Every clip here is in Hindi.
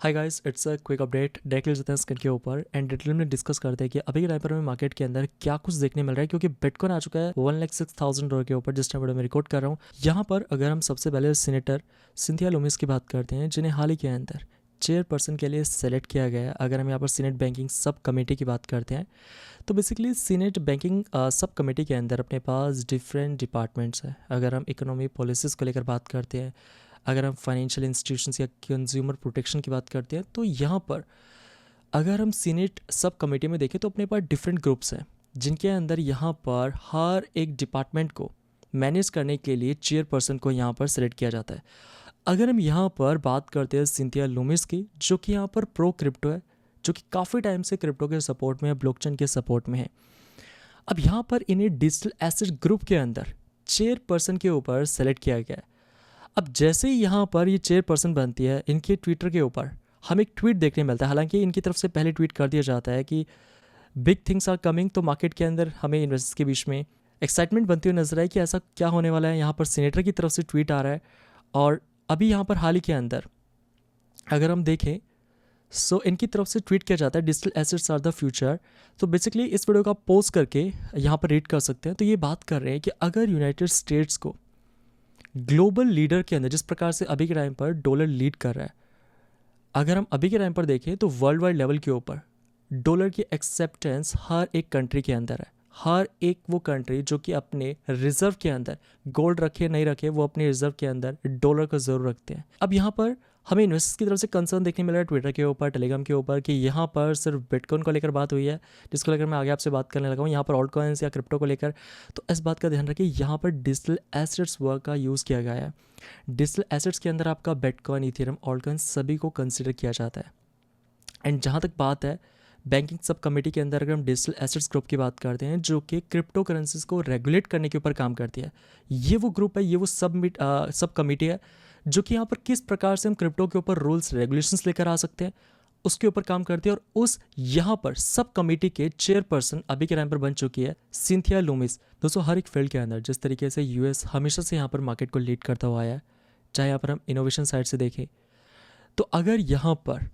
Hi guys, it's a quick update. Directly जाते हैं स्क्रीन के ऊपर एंड डिटेल में डिस्कस करते हैं कि अभी के टाइम पर हमें मार्केट के अंदर क्या कुछ देखने मिल रहा है, क्योंकि बिटकॉइन आ चुका है 1,06,000 डॉलर के ऊपर जिस टाइम वीडियो में रिकॉर्ड कर रहा हूँ। यहाँ पर अगर हम सबसे पहले सीनेटर सिंथिया लूमिस की बात करते हैं, जिन्हें हाल ही के अंदर चेयरपर्सन के लिए सेलेक्ट किया गया है। अगर हम यहाँ पर सीनेट बैंकिंग सब कमेटी की बात करते हैं तो basically senate banking sub committee के अंदर अपने पास डिफरेंट डिपार्टमेंट्स हैं। अगर हम इकोनॉमी पॉलिसीज़ को लेकर बात करते हैं, अगर हम फाइनेंशियल इंस्टीट्यूशंस या कंज्यूमर प्रोटेक्शन की बात करते हैं, तो यहाँ पर अगर हम सीनेट सब कमेटी में देखें तो अपने पास डिफरेंट ग्रुप्स हैं, जिनके अंदर यहाँ पर हर एक डिपार्टमेंट को मैनेज करने के लिए चेयरपर्सन को यहाँ पर सेलेक्ट किया जाता है। अगर हम यहाँ पर बात करते हैं सिंथिया लूमिस की, जो कि यहाँ पर प्रो क्रिप्टो है, जो कि काफ़ी टाइम से क्रिप्टो के सपोर्ट में है, ब्लॉकचेन के सपोर्ट में है। अब यहाँ पर इन्हें डिजिटल एसेट ग्रुप के अंदर चेयरपर्सन के ऊपर सेलेक्ट किया गया है। अब जैसे ही यहाँ पर ये चेयरपर्सन बनती है, इनके ट्विटर के ऊपर हमें एक ट्वीट देखने मिलता है। हालांकि इनकी तरफ से पहले ट्वीट कर दिया जाता है कि बिग थिंग्स आर कमिंग, तो मार्केट के अंदर हमें इन्वेस्टर्स के बीच में एक्साइटमेंट बनती हुई नजर आई कि ऐसा क्या होने वाला है। यहाँ पर सीनेटर की तरफ से ट्वीट आ रहा है और अभी यहाँ पर हाल ही के अंदर अगर हम देखें सो इनकी तरफ से ट्वीट किया जाता है digital assets are the future. तो बेसिकली इस वीडियो का पोस्ट करके यहाँ पर रीड कर सकते हैं। तो ये बात कर रहे हैं कि अगर यूनाइटेड स्टेट्स को ग्लोबल लीडर के अंदर जिस प्रकार से अभी के टाइम पर डॉलर लीड कर रहा है, अगर हम अभी के टाइम पर देखें तो वर्ल्ड वाइड लेवल के ऊपर डॉलर की एक्सेप्टेंस हर एक कंट्री के अंदर है। हर एक वो कंट्री जो कि अपने रिजर्व के अंदर गोल्ड रखे नहीं रखे, वो अपने रिजर्व के अंदर डॉलर को जरूर रखते हैं। अब यहाँ पर हमें इन्वेस्टर्स की तरफ से कंसर्न देखने मिल रहा है ट्विटर के ऊपर, टेलीग्राम के ऊपर, कि यहाँ पर सिर्फ बिटकॉइन को लेकर बात हुई है, जिसको लेकर मैं आगे आपसे बात करने लगा हूँ। यहाँ पर ऑल्ट कॉइन्स या क्रिप्टो को लेकर, तो इस बात का ध्यान रखिए, यहाँ पर डिजिटल एसेट्स वर्क का यूज़ किया गया है। डिजिटल एसेट्स के अंदर आपका बिटकॉइन, इथेरियम, ऑल्ट कॉइन्स सभी को कंसिडर किया जाता है। एंड जहाँ तक बात है बैंकिंग सब कमेटी के अंदर, अगर हम डिजिटल एसेट्स ग्रुप की बात करते हैं, जो कि क्रिप्टो करेंसीज को रेगुलेट करने के ऊपर काम करती है, ये वो ग्रुप है, ये वो सब कमेटी है जो कि यहाँ पर किस प्रकार से हम क्रिप्टो के ऊपर रूल्स रेगुलेशंस लेकर आ सकते हैं उसके ऊपर काम करती है। और उस यहाँ पर सब कमेटी के चेयरपर्सन अभी के टाइम पर बन चुकी है सिंथिया लूमिस। दोस्तों, हर एक फील्ड के अंदर जिस तरीके से यूएस हमेशा से यहाँ पर मार्केट को लीड करता हुआ आया है, चाहे यहाँ पर हम इनोवेशन साइड से देखें, तो अगर यहाँ पर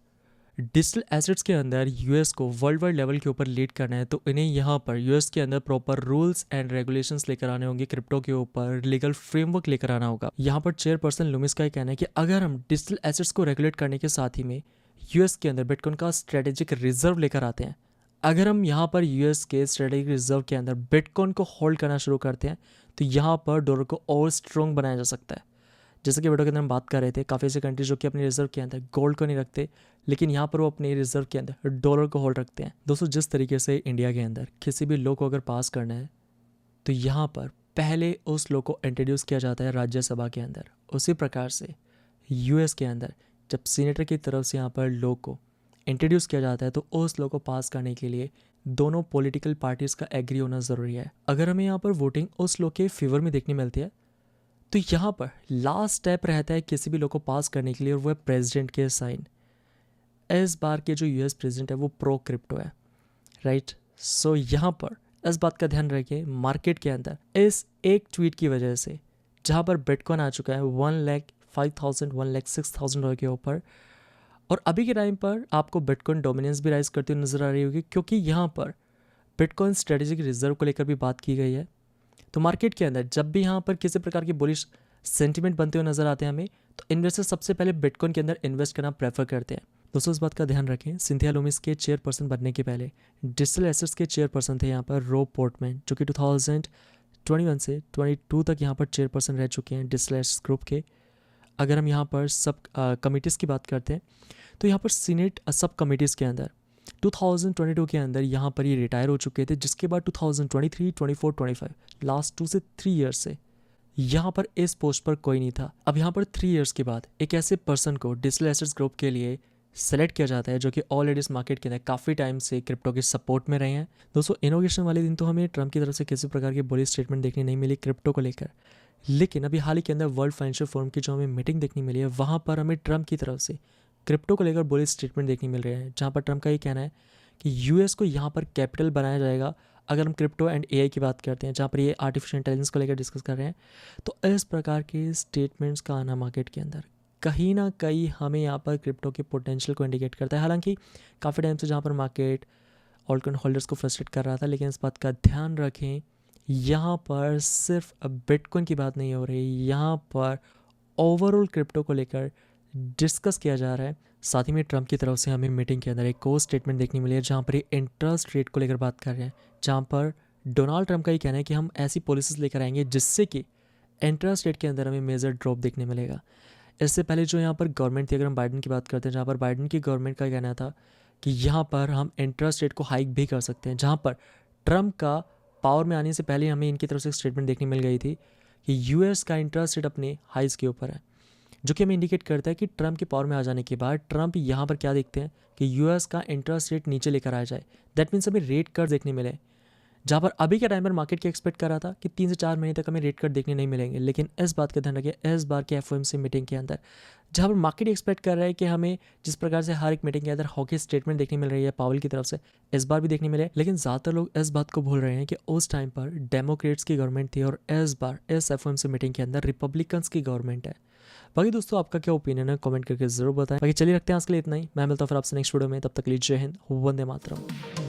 डिजिटल एसेट्स के अंदर यूएस को वर्ल्ड वाइड लेवल के ऊपर लीड करना है, तो इन्हें यहाँ पर यूएस के अंदर प्रॉपर रूल्स एंड रेगुलेशंस लेकर आने होंगे, क्रिप्टो के ऊपर लीगल फ्रेमवर्क लेकर आना होगा। यहाँ पर चेयरपर्सन लूमिस का कहना है कि अगर हम डिजिटल एसेट्स को रेगुलेट करने के साथ ही में यूएस के अंदर बिटकॉइन का स्ट्रेटेजिक रिजर्व लेकर आते हैं, अगर हम यहाँ पर यूएस के स्ट्रेटेजिक रिजर्व के अंदर बिटकॉइन को होल्ड करना शुरू करते हैं, तो यहाँ पर डॉलर को और स्ट्रॉन्ग बनाया जा सकता है। जैसे कि वीडियो के अंदर हम बात कर रहे थे, काफ़ी ऐसे कंट्रीज जो कि अपने रिजर्व के अंदर गोल्ड को नहीं रखते, लेकिन यहाँ पर वो अपने रिजर्व के अंदर डॉलर को होल्ड रखते हैं। दोस्तों, जिस तरीके से इंडिया के अंदर किसी भी लॉ को अगर पास करना है, तो यहाँ पर पहले उस लॉ को इंट्रोड्यूस किया जाता है राज्यसभा के अंदर। उसी प्रकार से यूएस के अंदर जब सीनेटर की तरफ से यहाँ पर लॉ को इंट्रोड्यूस किया जाता है, तो उस लॉ को पास करने के लिए दोनों पॉलिटिकल पार्टीज का एग्री होना ज़रूरी है। अगर हमें यहाँ पर वोटिंग उस लॉ के फेवर में देखने मिलती है, तो यहाँ पर लास्ट स्टेप रहता है किसी भी लॉ को पास करने के लिए, और वो है प्रेसिडेंट के साइन। इस बार के जो यूएस प्रेसिडेंट है वो प्रो क्रिप्टो है, राइट। सो यहाँ पर इस बात का ध्यान रखिए, मार्केट के अंदर इस एक ट्वीट की वजह से जहाँ पर बिटकॉइन आ चुका है 1,05,000 1,06,000 के ऊपर, और अभी के टाइम पर आपको बिटकॉइन डोमिनेंस भी राइज करती हुई नजर आ रही होगी, क्योंकि यहाँ पर बिटकॉइन स्ट्रेटेजिक रिजर्व को लेकर भी बात की गई है। तो मार्केट के अंदर जब भी यहाँ पर किसी प्रकार की बुलिश सेंटिमेंट बनते हुए नजर आते हैं हमें, तो इन्वेस्टर सबसे पहले बिटकॉइन के अंदर इन्वेस्ट करना प्रेफर करते हैं। दोस्तों, इस बात का ध्यान रखें, सिंथिया लूमिस के चेयरपर्सन बनने के पहले डिजिटल एसेट्स के चेयरपर्सन थे यहाँ पर रॉब पोर्टमैन, जो कि 2021 से 22 तक यहाँ पर चेयरपर्सन रह चुके हैं डिजिटल एसेट्स ग्रुप के। अगर हम यहाँ पर सब कमिटीज़ की बात करते हैं, तो यहाँ पर सीनेट सब कमिटीज़ के अंदर 2022 के अंदर यहाँ पर ये रिटायर हो चुके थे, जिसके बाद 2023, 24, 25 लास्ट 2 से 3 ईयर्स से यहाँ पर इस पोस्ट पर कोई नहीं था। अब यहाँ पर 3 ईयर्स के बाद एक ऐसे पर्सन को डिजिटल एसेट्स ग्रुप के लिए सेलेक्ट किया जाता है, जो कि ऑलरेडी इस मार्केट के अंदर काफ़ी टाइम से क्रिप्टो के सपोर्ट में रहे हैं। दोस्तों, इनोवेशन वाले दिन तो हमें ट्रम्प की तरफ से किसी प्रकार की बुलिश स्टेटमेंट देखने नहीं मिली क्रिप्टो को लेकर, लेकिन अभी हाल ही के अंदर वर्ल्ड फाइनेंशियल फोरम की जो हमें मीटिंग देखने मिली है, वहाँ पर हमें ट्रम्प की तरफ से क्रिप्टो को लेकर बुलिश स्टेटमेंट देखने मिल रहे हैं, जहाँ पर ट्रम्प का ये कहना है कि यूएस को यहाँ पर कैपिटल बनाया जाएगा। अगर हम क्रिप्टो एंड एआई की बात करते हैं, जहाँ पर ये आर्टिफिशियल इंटेलिजेंस को लेकर डिस्कस कर रहे हैं, तो इस प्रकार के स्टेटमेंट्स का आना मार्केट के अंदर कहीं ना कहीं हमें यहाँ पर क्रिप्टो के पोटेंशियल को इंडिकेट करता है। हालांकि काफ़ी टाइम से जहाँ पर मार्केट ऑल्टकॉइन होल्डर्स को फ्रस्ट्रेट कर रहा था, लेकिन इस बात का ध्यान रखें, यहाँ पर सिर्फ अब बिटकॉइन की बात नहीं हो रही, यहाँ पर ओवरऑल क्रिप्टो को लेकर डिस्कस किया जा रहा है। साथ ही में ट्रम्प की तरफ से हमें मीटिंग के अंदर एक को स्टेटमेंट देखने मिली है जहाँ पर ये इंटरेस्ट रेट को लेकर बात कर रहे हैं, जहाँ पर डोनाल्ड ट्रम्प का ये कहना है कि हम ऐसी पॉलिसीज लेकर आएंगे जिससे कि इंटरेस्ट रेट के अंदर हमें मेजर ड्रॉप देखने मिलेगा। इससे पहले जो यहाँ पर गवर्नमेंट थी, अगर हम बाइडन की बात करते हैं, जहाँ पर बाइडन की गवर्नमेंट का कहना था कि यहाँ पर हम इंटरेस्ट रेट को हाइक भी कर सकते हैं, जहाँ पर ट्रम्प का पावर में आने से पहले हमें इनकी तरफ से एक स्टेटमेंट देखने मिल गई थी कि यूएस का इंटरेस्ट रेट अपने हाइज के ऊपर है, जो कि हमें इंडिकेट करता है कि ट्रम्प के पावर में आ जाने के बाद ट्रम्प यहाँ पर क्या देखते हैं कि यूएस का इंटरेस्ट रेट नीचे लेकर आ जाए। दैट मीन्स हमें रेट कट देखने मिले, जहाँ पर अभी के टाइम पर मार्केट क्या एक्सपेक्ट कर रहा था कि 3 से 4 महीने तक हमें रेट कट देखने नहीं मिलेंगे, लेकिन इस बात का ध्यान रखिए इस बार के एफओएमसी मीटिंग के अंदर जहाँ पर मार्केट एक्सपेक्ट कर रहा है कि हमें जिस प्रकार से हर एक मीटिंग के अंदर हॉकी स्टेटमेंट देखने मिल रही है पावेल की तरफ से, इस बार भी देखने मिले, लेकिन ज़्यादातर लोग इस बात को भूल रहे हैं कि उस टाइम पर डेमोक्रेट्स की गवर्नमेंट थी और इस बार इस एफओएमसी मीटिंग के अंदर रिपब्लिकन्स की गवर्नमेंट है। बाकी दोस्तों आपका क्या ओपिनियन है, कमेंट करके जरूर बताएं। बाकी चलिए रखते हैं आज के लिए इतना ही, मैं मिलता हूँ फिर आपसे नेक्स्ट वीडियो में, तब तक के लिए जय हिंद, वंदे मातरम।